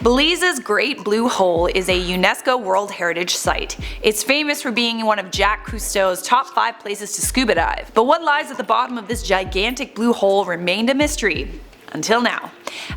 Belize's Great Blue Hole is a UNESCO World Heritage Site. It's famous for being one of Jacques Cousteau's top 5 places to scuba dive. But what lies at the bottom of this gigantic blue hole remained a mystery. Until now.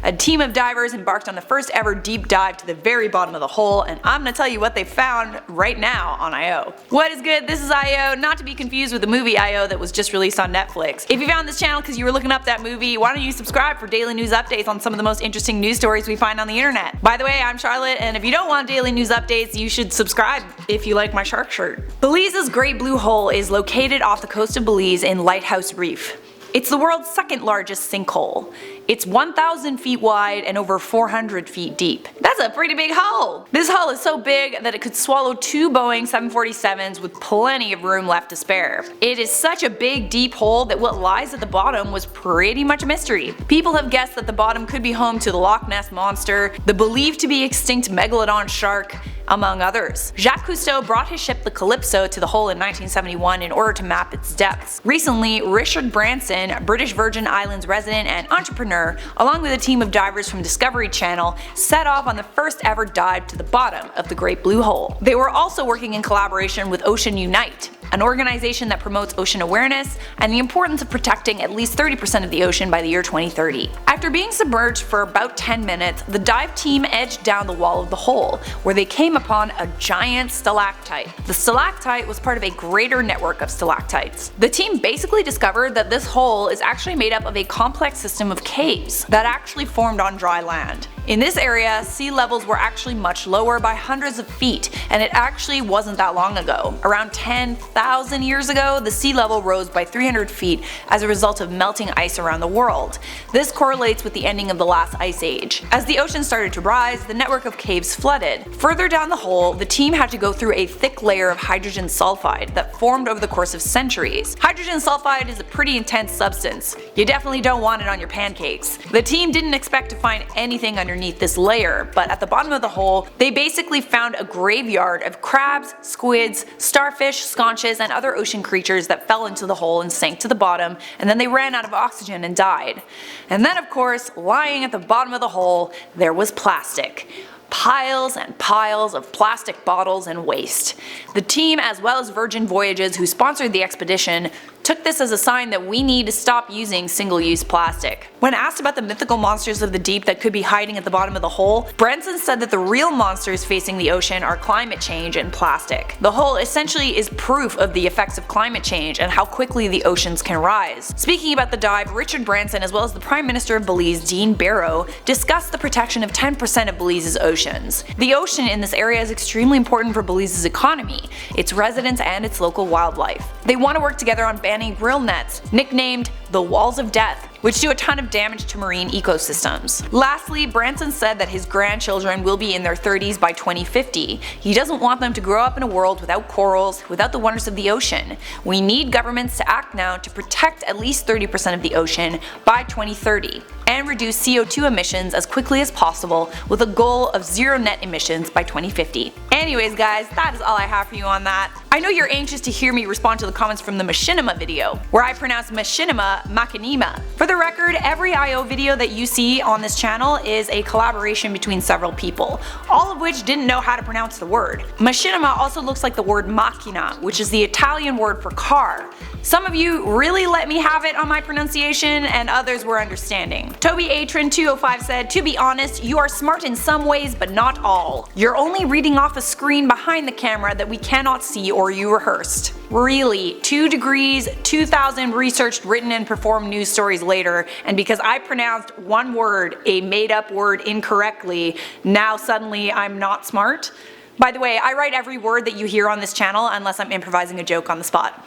A team of divers embarked on the first ever deep dive to the very bottom of the hole, and I'm gonna tell you what they found right now on IO. What is good? This is IO, not to be confused with the movie IO that was just released on Netflix. If you found this channel because you were looking up that movie, why don't you subscribe for daily news updates on some of the most interesting news stories we find on the internet. By the way, I'm Charlotte, and if you don't want daily news updates, you should subscribe if you like my shark shirt. Belize's Great Blue Hole is located off the coast of Belize in Lighthouse Reef. It's the world's second largest sinkhole. It's 1,000 feet wide and over 400 feet deep. That's a pretty big hole! This hole is so big that it could swallow 2 Boeing 747s with plenty of room left to spare. It is such a big deep hole that what lies at the bottom was pretty much a mystery. People have guessed that the bottom could be home to the Loch Ness Monster, the believed to be extinct Megalodon shark, among others. Jacques Cousteau brought his ship the Calypso to the hole in 1971 in order to map its depths. Recently, Richard Branson, British Virgin Islands resident and entrepreneur, along with a team of divers from Discovery Channel, set off on the first ever dive to the bottom of the Great Blue Hole. They were also working in collaboration with Ocean Unite, an organization that promotes ocean awareness and the importance of protecting at least 30% of the ocean by the year 2030. After being submerged for about 10 minutes, the dive team edged down the wall of the hole, where they came upon a giant stalactite. The stalactite was part of a greater network of stalactites. The team basically discovered that this hole is actually made up of a complex system of caves that actually formed on dry land. In this area, sea levels were actually much lower by hundreds of feet, and it actually wasn't that long ago. Around 10,000 years ago, the sea level rose by 300 feet as a result of melting ice around the world. This correlates with the ending of the last ice age. As the ocean started to rise, the network of caves flooded. Further down the hole, the team had to go through a thick layer of hydrogen sulfide that formed over the course of centuries. Hydrogen sulfide is a pretty intense substance. You definitely don't want it on your pancakes. The team didn't expect to find anything underneath this layer, but at the bottom of the hole, they basically found a graveyard of crabs, squids, starfish, sconches, and other ocean creatures that fell into the hole and sank to the bottom, and then they ran out of oxygen and died. And then of course, lying at the bottom of the hole, there was plastic. Piles and piles of plastic bottles and waste. The team, as well as Virgin Voyages, who sponsored the expedition, took this as a sign that we need to stop using single-use plastic. When asked about the mythical monsters of the deep that could be hiding at the bottom of the hole, Branson said that the real monsters facing the ocean are climate change and plastic. The hole essentially is proof of the effects of climate change and how quickly the oceans can rise. Speaking about the dive, Richard Branson, as well as the Prime Minister of Belize, Dean Barrow, discussed the protection of 10% of Belize's oceans. The ocean in this area is extremely important for Belize's economy, its residents, and its local wildlife. They want to work together on banning grill nets, nicknamed the Walls of Death, which do a ton of damage to marine ecosystems. Lastly, Branson said that his grandchildren will be in their 30s by 2050. He doesn't want them to grow up in a world without corals, without the wonders of the ocean. We need governments to act now to protect at least 30% of the ocean by 2030, and reduce CO2 emissions as quickly as possible with a goal of zero net emissions by 2050. Anyways guys, that is all I have for you on that. I know you're anxious to hear me respond to the comments from the Machinima video, where I pronounce Machinima Machinima. For the record, every IO video that you see on this channel is a collaboration between several people, all of which didn't know how to pronounce the word. Machinima also looks like the word macchina, which is the Italian word for car. Some of you really let me have it on my pronunciation, and others were understanding. Toby Atron 205 said, "To be honest, you are smart in some ways but not all. You're only reading off a screen behind the camera that we cannot see or you rehearsed." Really, 2 degrees, 2,000 researched, written, and performed news stories later, and because I pronounced one word, a made up word, incorrectly, now suddenly I'm not smart? By the way, I write every word that you hear on this channel unless I'm improvising a joke on the spot.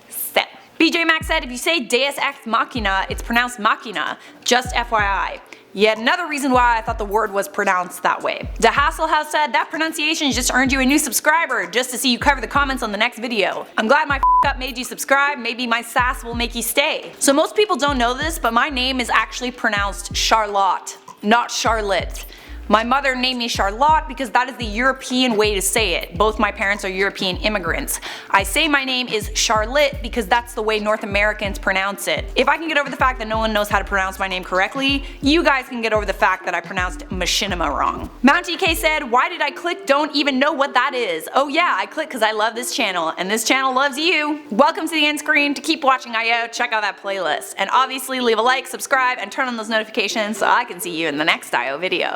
Set. BJ Max said, "If you say Deus Ex Machina, it's pronounced Machina, just FYI. Yet another reason why I thought the word was pronounced that way." De Hasselhouse said, "That pronunciation just earned you a new subscriber, just to see you cover the comments on the next video. I'm glad my up made you subscribe, maybe my sass will make you stay." So most people don't know this, but my name is actually pronounced Charlotte, not Charlotte. My mother named me Charlotte because that is the European way to say it. Both my parents are European immigrants. I say my name is Charlotte because that's the way North Americans pronounce it. If I can get over the fact that no one knows how to pronounce my name correctly, you guys can get over the fact that I pronounced machinima wrong. Mount EK said, why did I click don't even know what that is? Oh yeah, I clicked because I love this channel, and this channel loves you. Welcome to the end screen. To keep watching IO, check out that playlist. And obviously leave a like, subscribe, and turn on those notifications so I can see you in the next IO video.